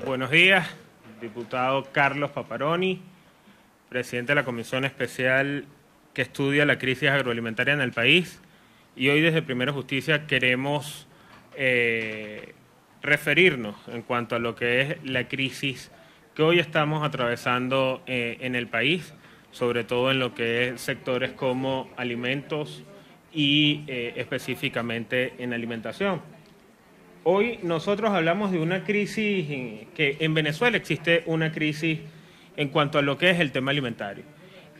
Buenos días, diputado Carlos Paparoni, presidente de la Comisión Especial que estudia la crisis agroalimentaria en el país. Y hoy desde Primero Justicia queremos referirnos en cuanto a lo que es la crisis que hoy estamos atravesando en el país, sobre todo en lo que es sectores como alimentos y específicamente en alimentación. Hoy nosotros hablamos de una crisis, que en Venezuela existe una crisis en cuanto a lo que es el tema alimentario.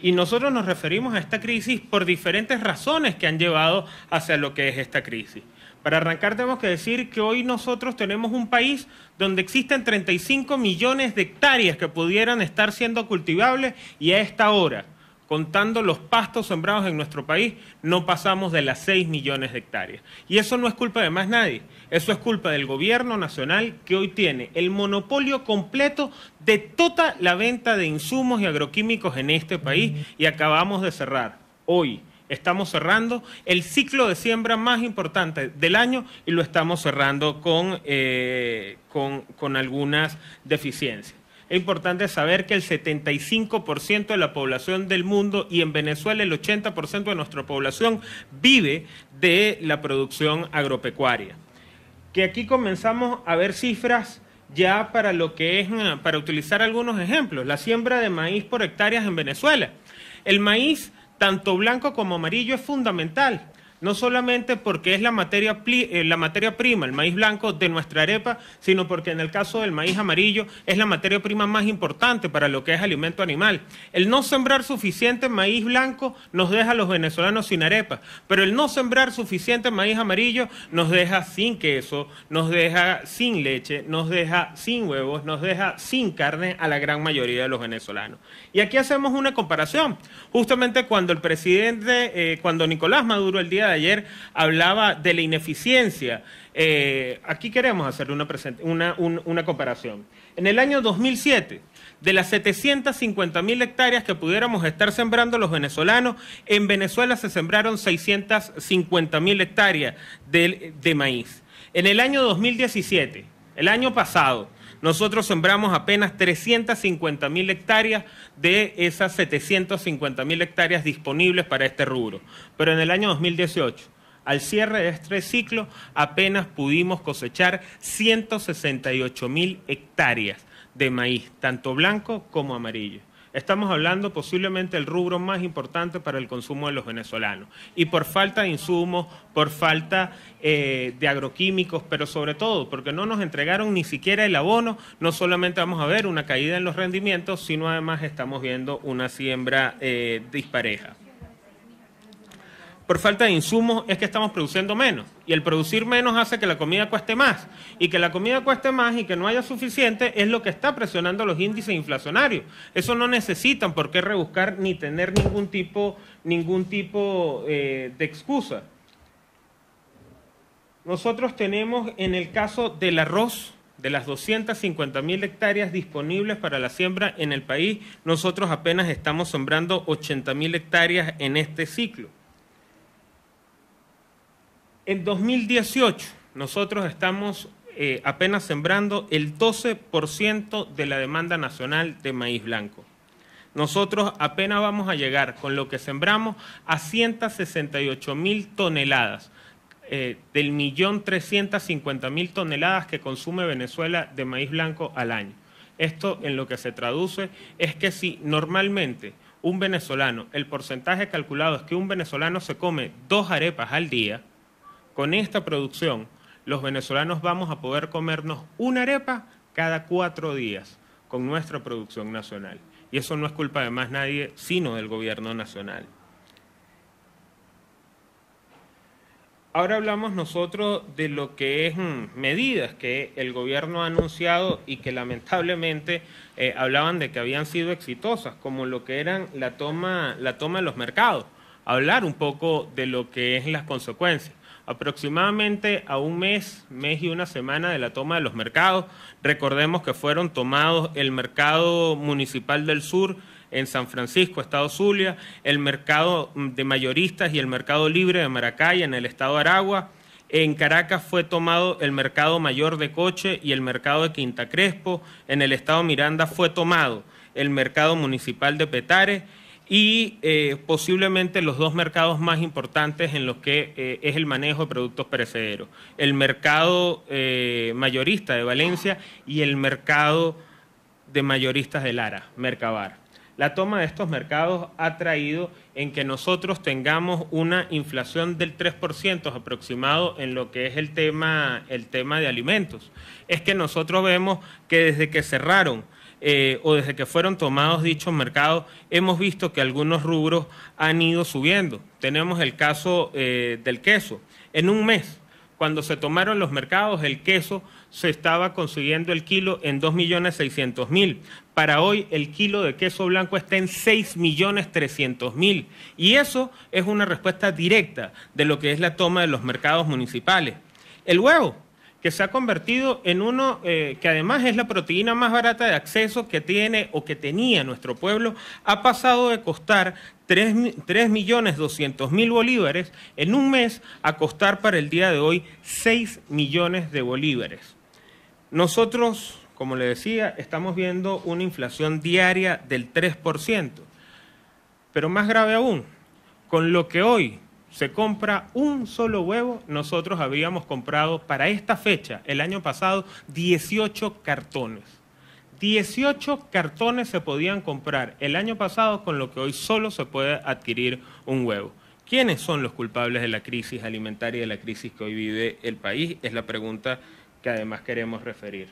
Y nosotros nos referimos a esta crisis por diferentes razones que han llevado hacia lo que es esta crisis. Para arrancar tenemos que decir que hoy nosotros tenemos un país donde existen 35 millones de hectáreas que pudieran estar siendo cultivables y a esta hora, contando los pastos sembrados en nuestro país, no pasamos de las 6 millones de hectáreas. Y eso no es culpa de más nadie, eso es culpa del gobierno nacional que hoy tiene el monopolio completo de toda la venta de insumos y agroquímicos en este país y acabamos de cerrar. Hoy estamos cerrando el ciclo de siembra más importante del año y lo estamos cerrando con algunas deficiencias. Es importante saber que el 75% de la población del mundo y en Venezuela el 80% de nuestra población vive de la producción agropecuaria. Que aquí comenzamos a ver cifras ya para lo que es, para utilizar algunos ejemplos, la siembra de maíz por hectáreas en Venezuela. El maíz, tanto blanco como amarillo, es fundamental. No solamente porque es la materia prima, el maíz blanco de nuestra arepa, sino porque en el caso del maíz amarillo es la materia prima más importante para lo que es alimento animal. El no sembrar suficiente maíz blanco nos deja a los venezolanos sin arepa, pero el no sembrar suficiente maíz amarillo nos deja sin queso, nos deja sin leche, nos deja sin huevos, nos deja sin carne a la gran mayoría de los venezolanos. Y aquí hacemos una comparación. Justamente cuando el presidente, cuando Nicolás Maduro el día de ayer hablaba de la ineficiencia, aquí queremos hacer una comparación. En el año 2007, de las 750.000 hectáreas que pudiéramos estar sembrando los venezolanos, en Venezuela se sembraron 650.000 hectáreas de maíz. En el año 2017, el año pasado, nosotros sembramos apenas 350.000 hectáreas de esas 750.000 hectáreas disponibles para este rubro. Pero en el año 2018, al cierre de este ciclo, apenas pudimos cosechar 168.000 hectáreas de maíz, tanto blanco como amarillo. Estamos hablando posiblemente del rubro más importante para el consumo de los venezolanos. Y por falta de insumos, por falta de agroquímicos, pero sobre todo porque no nos entregaron ni siquiera el abono, no solamente vamos a ver una caída en los rendimientos, sino además estamos viendo una siembra dispareja. Por falta de insumos es que estamos produciendo menos, y el producir menos hace que la comida cueste más, y que la comida cueste más y que no haya suficiente es lo que está presionando los índices inflacionarios. Eso no necesitan por qué rebuscar ni tener ningún tipo de excusa. Nosotros tenemos en el caso del arroz, de las 250.000 hectáreas disponibles para la siembra en el país, nosotros apenas estamos sembrando 80.000 hectáreas en este ciclo. En 2018 nosotros estamos apenas sembrando el 12% de la demanda nacional de maíz blanco. Nosotros apenas vamos a llegar con lo que sembramos a 168.000 toneladas, del 1.350.000 toneladas que consume Venezuela de maíz blanco al año. Esto en lo que se traduce es que si normalmente un venezolano, el porcentaje calculado es que un venezolano se come 2 arepas al día, con esta producción, los venezolanos vamos a poder comernos una arepa cada 4 días con nuestra producción nacional. Y eso no es culpa de más nadie, sino del gobierno nacional. Ahora hablamos nosotros de lo que es medidas que el gobierno ha anunciado y que lamentablemente hablaban de que habían sido exitosas, como lo que eran la toma de los mercados. Hablar un poco de lo que es las consecuencias. Aproximadamente a un mes y una semana de la toma de los mercados, recordemos que fueron tomados el mercado municipal del sur en San Francisco, estado Zulia, el mercado de mayoristas y el mercado libre de Maracay en el estado Aragua, En Caracas fue tomado el mercado mayor de Coche y el mercado de Quinta Crespo. En el estado Miranda fue tomado el mercado municipal de Petare y posiblemente los dos mercados más importantes en los que es el manejo de productos perecederos. El mercado mayorista de Valencia y el mercado de mayoristas de Lara, Mercabar. La toma de estos mercados ha traído en que nosotros tengamos una inflación del 3% aproximado en lo que es el tema de alimentos. Es que nosotros vemos que desde que cerraron o desde que fueron tomados dichos mercados, hemos visto que algunos rubros han ido subiendo. Tenemos el caso del queso. En un mes, cuando se tomaron los mercados, el queso se estaba consiguiendo el kilo en 2.600.000. Para hoy el kilo de queso blanco está en 6.300.000. Y eso es una respuesta directa de lo que es la toma de los mercados municipales. El huevo, que se ha convertido en uno que además es la proteína más barata de acceso que tiene o que tenía nuestro pueblo, ha pasado de costar 3.200.000 bolívares en un mes a costar para el día de hoy 6 millones de bolívares. Nosotros, como le decía, estamos viendo una inflación diaria del 3%, pero más grave aún, con lo que hoy se compra un solo huevo, nosotros habíamos comprado para esta fecha, el año pasado, 18 cartones. 18 cartones se podían comprar el año pasado, con lo que hoy solo se puede adquirir un huevo. ¿Quiénes son los culpables de la crisis alimentaria y de la crisis que hoy vive el país? Es la pregunta que además queremos referir.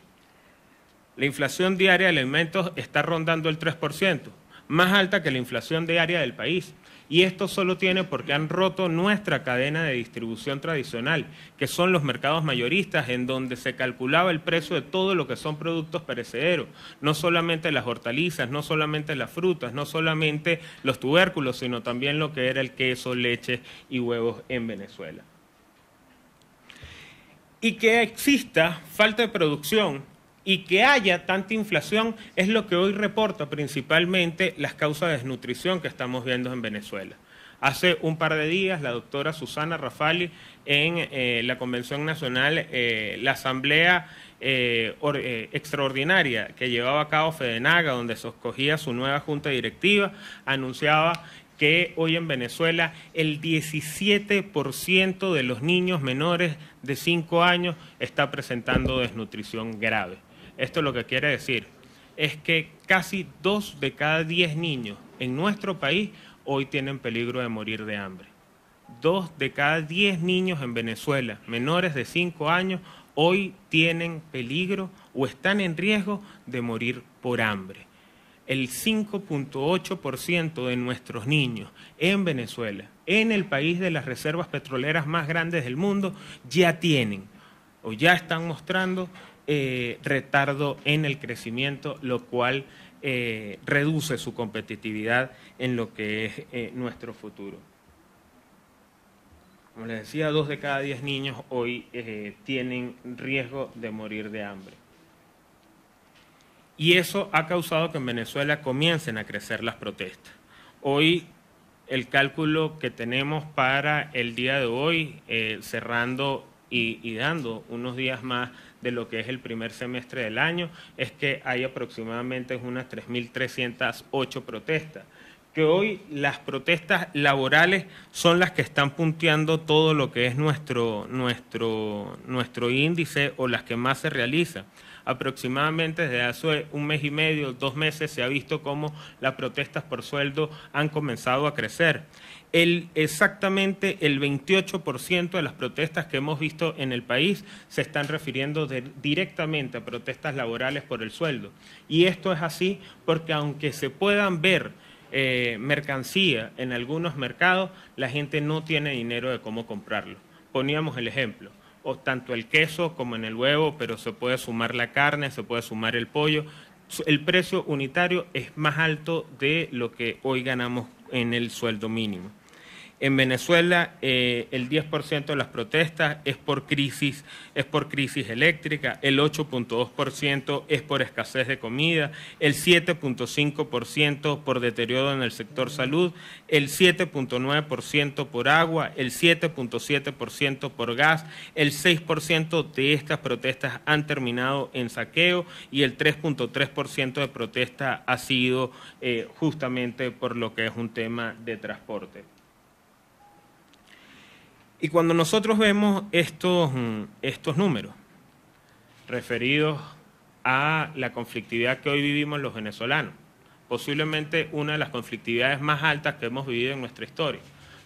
La inflación diaria de alimentos está rondando el 3%, más alta que la inflación diaria del país. Y esto solo tiene porque han roto nuestra cadena de distribución tradicional, que son los mercados mayoristas, en donde se calculaba el precio de todo lo que son productos perecederos, no solamente las hortalizas, no solamente las frutas, no solamente los tubérculos, sino también lo que era el queso, leche y huevos en Venezuela. Y que exista falta de producción y que haya tanta inflación es lo que hoy reporta principalmente las causas de desnutrición que estamos viendo en Venezuela. Hace un par de días la doctora Susana Rafali en la Convención Nacional, la Asamblea Extraordinaria que llevaba a cabo Fedenaga, donde se escogía su nueva junta directiva, anunciaba que hoy en Venezuela el 17% de los niños menores de 5 años está presentando desnutrición grave. Esto lo que quiere decir es que casi 2 de cada 10 niños en nuestro país hoy tienen peligro de morir de hambre. 2 de cada 10 niños en Venezuela menores de 5 años hoy tienen peligro o están en riesgo de morir por hambre. El 5.8% de nuestros niños en Venezuela, en el país de las reservas petroleras más grandes del mundo, ya tienen o ya están mostrando retardo en el crecimiento, lo cual reduce su competitividad en lo que es nuestro futuro. Como les decía, 2 de cada 10 niños hoy tienen riesgo de morir de hambre. Y eso ha causado que en Venezuela comiencen a crecer las protestas. Hoy el cálculo que tenemos para el día de hoy, cerrando y dando unos días más de lo que es el primer semestre del año, es que hay aproximadamente unas 3.308 protestas. Que hoy las protestas laborales son las que están punteando todo lo que es nuestro índice o las que más se realizan. Aproximadamente desde hace un mes y medio, 2 meses, se ha visto cómo las protestas por sueldo han comenzado a crecer. Exactamente el 28% de las protestas que hemos visto en el país se están refiriendo directamente a protestas laborales por el sueldo. Y esto es así porque aunque se puedan ver mercancía en algunos mercados, la gente no tiene dinero de cómo comprarlo. Poníamos el ejemplo. O tanto el queso como en el huevo, pero se puede sumar la carne, se puede sumar el pollo. El precio unitario es más alto de lo que hoy ganamos en el sueldo mínimo. En Venezuela, el 10% de las protestas es por crisis eléctrica, el 8.2% es por escasez de comida, el 7.5% por deterioro en el sector salud, el 7.9% por agua, el 7.7% por gas, el 6% de estas protestas han terminado en saqueo y el 3.3% de protesta ha sido justamente por lo que es un tema de transporte. Y cuando nosotros vemos estos números referidos a la conflictividad que hoy vivimos los venezolanos, posiblemente una de las conflictividades más altas que hemos vivido en nuestra historia,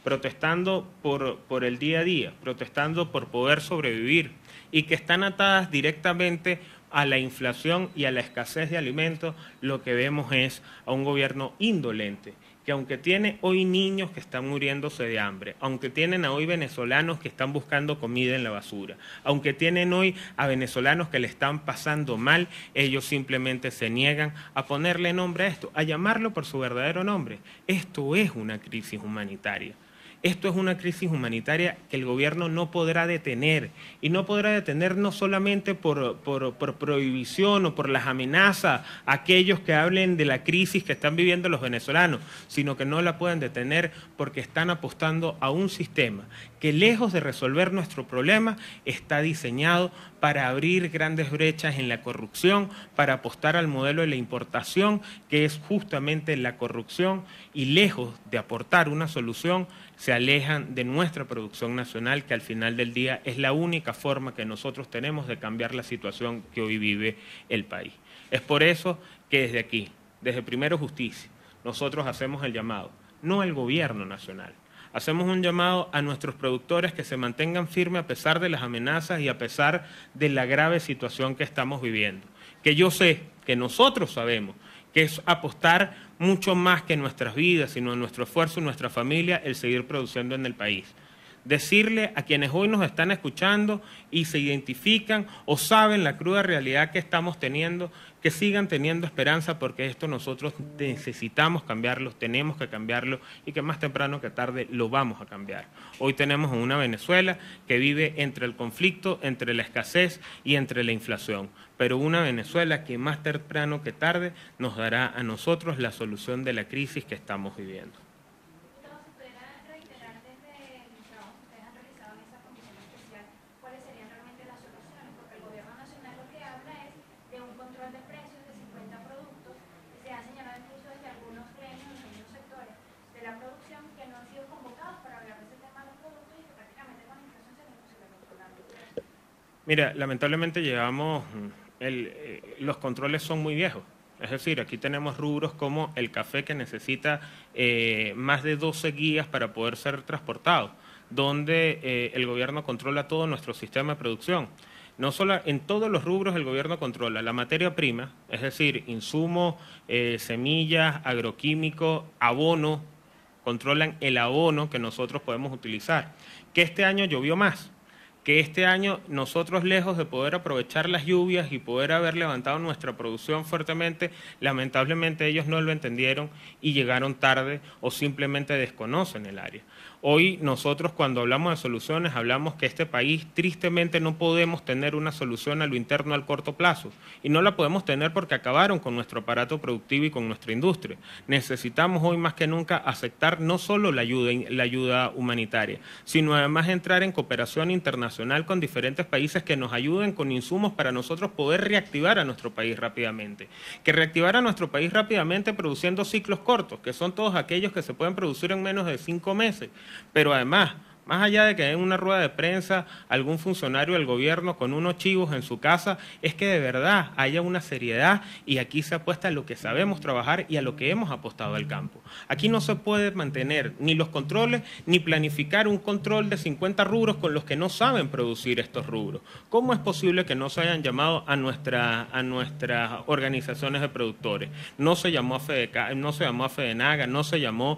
protestando por el día a día, protestando por poder sobrevivir y que están atadas directamente a la inflación y a la escasez de alimentos, lo que vemos es a un gobierno indolente, que aunque tiene hoy niños que están muriéndose de hambre, aunque tienen a hoy venezolanos que están buscando comida en la basura, aunque tienen hoy a venezolanos que le están pasando mal, ellos simplemente se niegan a ponerle nombre a esto, a llamarlo por su verdadero nombre. Esto es una crisis humanitaria. Esto es una crisis humanitaria que el gobierno no podrá detener, y no podrá detener no solamente por prohibición o por las amenazas a aquellos que hablen de la crisis que están viviendo los venezolanos, sino que no la pueden detener porque están apostando a un sistema que, lejos de resolver nuestro problema, está diseñado para abrir grandes brechas en la corrupción, para apostar al modelo de la importación, que es justamente la corrupción, y lejos de aportar una solución, se alejan de nuestra producción nacional, que al final del día es la única forma que nosotros tenemos de cambiar la situación que hoy vive el país. Es por eso que desde aquí, desde Primero Justicia, nosotros hacemos el llamado, no al gobierno nacional, hacemos un llamado a nuestros productores que se mantengan firmes a pesar de las amenazas y a pesar de la grave situación que estamos viviendo, que yo sé, que nosotros sabemos, que es apostar mucho más que en nuestras vidas, sino en nuestro esfuerzo y nuestra familia, el seguir produciendo en el país. Decirle a quienes hoy nos están escuchando y se identifican o saben la cruda realidad que estamos teniendo, que sigan teniendo esperanza, porque esto nosotros necesitamos cambiarlo, tenemos que cambiarlo, y que más temprano que tarde lo vamos a cambiar. Hoy tenemos una Venezuela que vive entre el conflicto, entre la escasez y entre la inflación, pero una Venezuela que más temprano que tarde nos dará a nosotros la solución de la crisis que estamos viviendo. Mira, lamentablemente los controles son muy viejos. Es decir, aquí tenemos rubros como el café, que necesita más de 12 guías para poder ser transportado, donde el gobierno controla todo nuestro sistema de producción. No solo en todos los rubros el gobierno controla la materia prima, es decir, insumos, semillas, agroquímicos, abono, controlan el abono que nosotros podemos utilizar. Que este año llovió más, que este año nosotros, lejos de poder aprovechar las lluvias y poder haber levantado nuestra producción fuertemente, lamentablemente ellos no lo entendieron y llegaron tarde o simplemente desconocen el área. Hoy nosotros, cuando hablamos de soluciones, hablamos que este país tristemente no podemos tener una solución a lo interno al corto plazo, y no la podemos tener porque acabaron con nuestro aparato productivo y con nuestra industria. Necesitamos hoy más que nunca aceptar no solo la ayuda humanitaria, sino además entrar en cooperación internacional con diferentes países que nos ayuden con insumos para nosotros poder reactivar a nuestro país rápidamente. Que reactivar a nuestro país rápidamente produciendo ciclos cortos, que son todos aquellos que se pueden producir en menos de 5 meses. Pero además, más allá de que en una rueda de prensa algún funcionario del gobierno con unos chivos en su casa, es que de verdad haya una seriedad, y aquí se apuesta a lo que sabemos trabajar y a lo que hemos apostado al campo. Aquí no se puede mantener ni los controles ni planificar un control de 50 rubros con los que no saben producir estos rubros. ¿Cómo es posible que no se hayan llamado a nuestras organizaciones de productores? No se llamó a FEDECA, no se llamó a FEDENAGA, no se llamó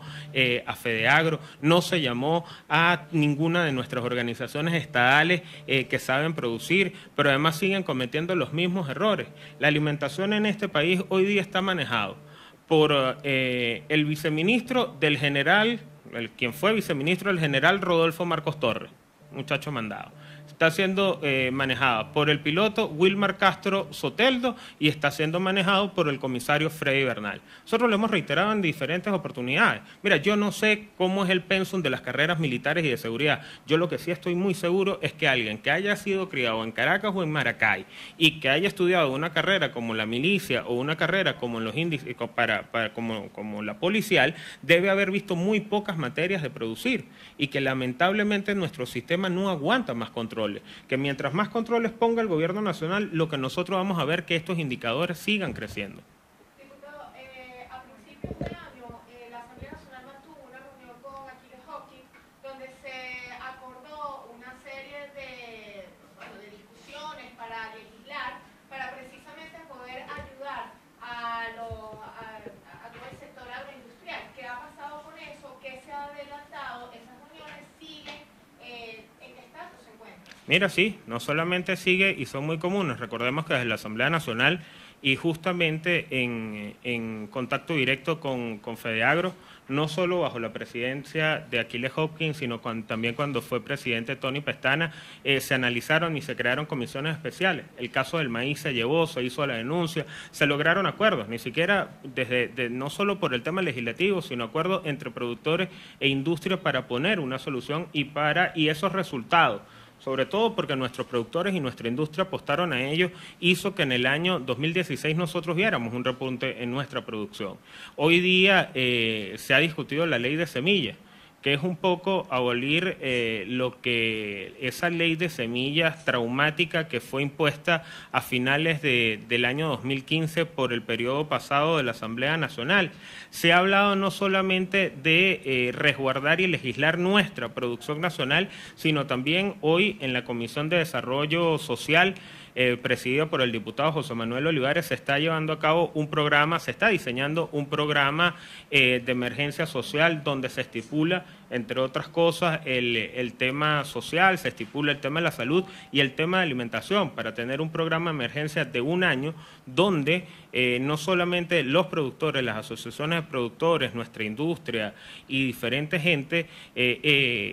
a FEDEAGRO, no se llamó a ninguna de nuestras organizaciones estatales que saben producir, pero además siguen cometiendo los mismos errores. La alimentación en este país hoy día está manejado por el viceministro del general, quien fue viceministro del general Rodolfo Marcos Torres, muchacho mandado. Está siendo manejada por el piloto Wilmar Castro Soteldo y está siendo manejado por el comisario Freddy Bernal. Nosotros lo hemos reiterado en diferentes oportunidades. Mira, yo no sé cómo es el pensum de las carreras militares y de seguridad. Yo lo que sí estoy muy seguro es que alguien que haya sido criado en Caracas o en Maracay y que haya estudiado una carrera como la milicia o una carrera como en los índices como la policial, debe haber visto muy pocas materias de producir y que lamentablemente nuestro sistema no aguanta más controles, que mientras más controles ponga el gobierno nacional, lo que nosotros vamos a ver que estos indicadores sigan creciendo. Diputado, a principios de año la Asamblea Nacional mantuvo una reunión con Achilles Hawkins donde se acordó una serie de discusiones para legislar, para precisamente poder ayudar a todo el sector agroindustrial. ¿Qué ha pasado con eso? ¿Qué se ha adelantado? ¿Esas reuniones siguen? ¿En qué estatus se encuentran? Mira, sí, no solamente sigue y son muy comunes. Recordemos que desde la Asamblea Nacional y justamente en contacto directo con FEDEAGRO, no solo bajo la presidencia de Achilles Hawkins, sino también cuando fue presidente Tony Pestana, se analizaron y se crearon comisiones especiales. El caso del maíz se llevó, se hizo la denuncia, se lograron acuerdos, ni siquiera no solo por el tema legislativo, sino acuerdos entre productores e industria para poner una solución y esos resultados, sobre todo porque nuestros productores y nuestra industria apostaron a ello, hizo que en el año 2016 nosotros viéramos un repunte en nuestra producción. Hoy día se ha discutido la ley de semillas, que es un poco abolir lo que esa ley de semillas traumática que fue impuesta a finales del año 2015 por el periodo pasado de la Asamblea Nacional. Se ha hablado no solamente de resguardar y legislar nuestra producción nacional, sino también hoy en la Comisión de Desarrollo Social, presidida por el diputado José Manuel Olivares, se está llevando a cabo un programa, se está diseñando un programa de emergencia social donde se estipula, entre otras cosas, el tema social, se estipula el tema de la salud y el tema de alimentación, para tener un programa de emergencia de un año donde no solamente los productores, las asociaciones de productores, nuestra industria y diferente gente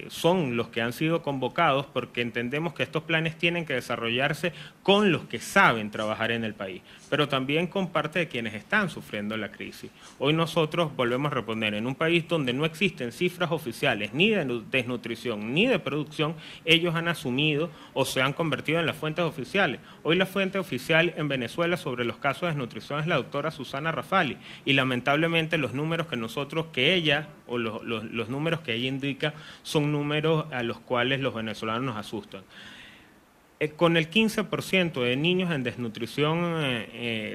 son los que han sido convocados, porque entendemos que estos planes tienen que desarrollarse con los que saben trabajar en el país, pero también con parte de quienes están sufriendo la crisis. Hoy nosotros volvemos a responder, en un país donde no existen cifras oficiales ni de desnutrición ni de producción, ellos han asumido o se han convertido en las fuentes oficiales. Hoy la fuente oficial en Venezuela sobre los casos de desnutrición es la doctora Susana Rafali, y lamentablemente los números que ella indica son números a los cuales los venezolanos nos asustan. Con el 15% de niños en desnutrición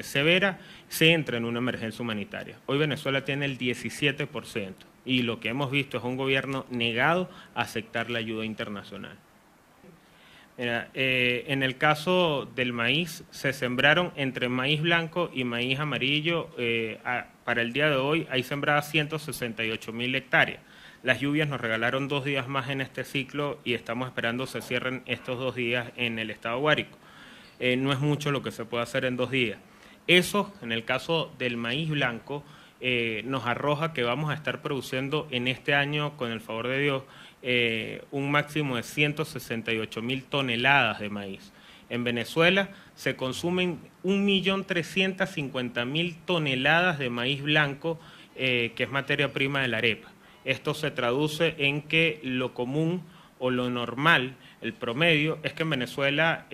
severa se entra en una emergencia humanitaria. Hoy Venezuela tiene el 17% y lo que hemos visto es un gobierno negado a aceptar la ayuda internacional. Mira, en el caso del maíz, se sembraron entre maíz blanco y maíz amarillo. Para el día de hoy hay sembradas 168.000 hectáreas. Las lluvias nos regalaron 2 días más en este ciclo y estamos esperando se cierren estos 2 días en el estado Guárico. No es mucho lo que se puede hacer en 2 días. Eso, en el caso del maíz blanco, nos arroja que vamos a estar produciendo en este año, con el favor de Dios, un máximo de 168.000 toneladas de maíz. En Venezuela se consumen 1.350.000 toneladas de maíz blanco, que es materia prima de la arepa. Esto se traduce en que lo común o lo normal, el promedio, es que en Venezuela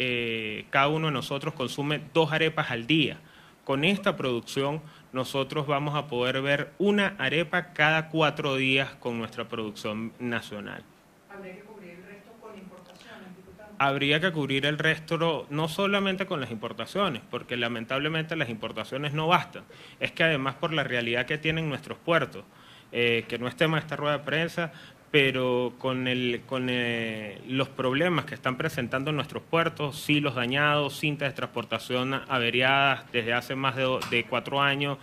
cada uno de nosotros consume 2 arepas al día. Con esta producción nosotros vamos a poder ver una arepa cada 4 días con nuestra producción nacional. ¿Habría que cubrir el resto con importaciones, diputado? Habría que cubrir el resto no solamente con las importaciones, porque lamentablemente las importaciones no bastan. Es que además por la realidad que tienen nuestros puertos, que no es tema de esta rueda de prensa, pero con los problemas que están presentando nuestros puertos, silos dañados, cintas de transportación averiadas desde hace más de 4 años,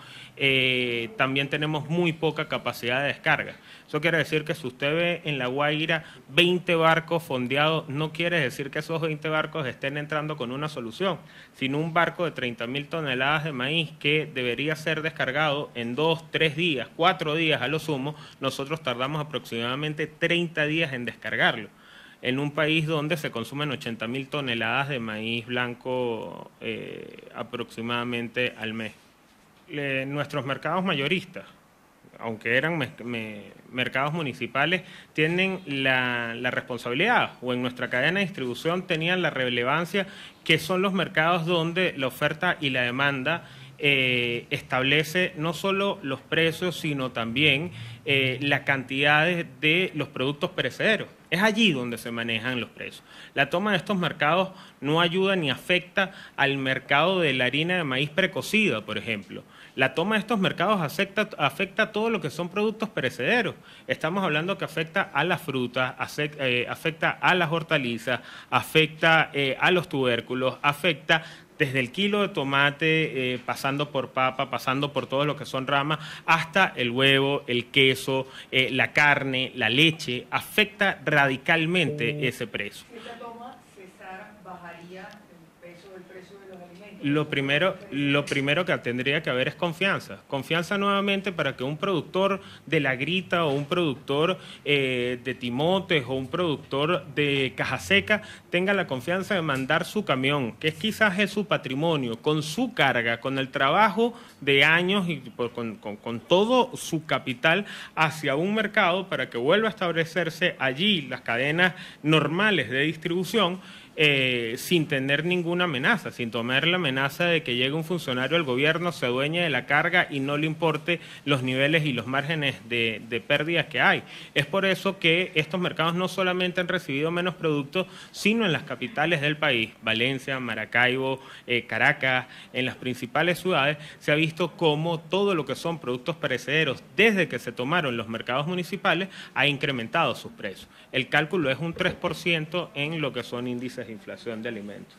también tenemos muy poca capacidad de descarga. Eso quiere decir que si usted ve en La Guaira 20 barcos fondeados, no quiere decir que esos 20 barcos estén entrando con una solución, sino un barco de 30.000 toneladas de maíz que debería ser descargado en 2, 3 días, 4 días a lo sumo. Nosotros tardamos aproximadamente 30 días en descargarlo, en un país donde se consumen 80.000 toneladas de maíz blanco aproximadamente al mes. Nuestros mercados mayoristas, aunque eran mercados municipales, tienen la responsabilidad, o en nuestra cadena de distribución tenían la relevancia, que son los mercados donde la oferta y la demanda establece no solo los precios, sino también la cantidad de los productos perecederos. Es allí donde se manejan los precios. La toma de estos mercados no ayuda ni afecta al mercado de la harina de maíz precocida, por ejemplo. La toma de estos mercados afecta a todo lo que son productos perecederos. Estamos hablando que afecta a las frutas, afecta a las hortalizas, afecta a los tubérculos, afecta desde el kilo de tomate, pasando por papa, pasando por todo lo que son ramas, hasta el huevo, el queso, la carne, la leche. Afecta radicalmente ese precio. Si esta toma cesara, bajaría el precio de los alimentos. Lo primero que tendría que haber es confianza. Confianza nuevamente para que un productor de La Grita o un productor de Timotes o un productor de Caja Seca tenga la confianza de mandar su camión, que quizás es su patrimonio, con su carga, con el trabajo de años y con todo su capital hacia un mercado para que vuelva a establecerse allí las cadenas normales de distribución, sin tener ninguna amenaza, sin tomar la amenaza de que llegue un funcionario del gobierno, se adueñe de la carga y no le importe los niveles y los márgenes de pérdidas que hay. Es por eso que estos mercados no solamente han recibido menos productos, sino en las capitales del país, Valencia, Maracaibo, Caracas, en las principales ciudades, se ha visto cómo todo lo que son productos perecederos, desde que se tomaron los mercados municipales, ha incrementado sus precios. El cálculo es un 3% en lo que son índices de inflación de alimentos.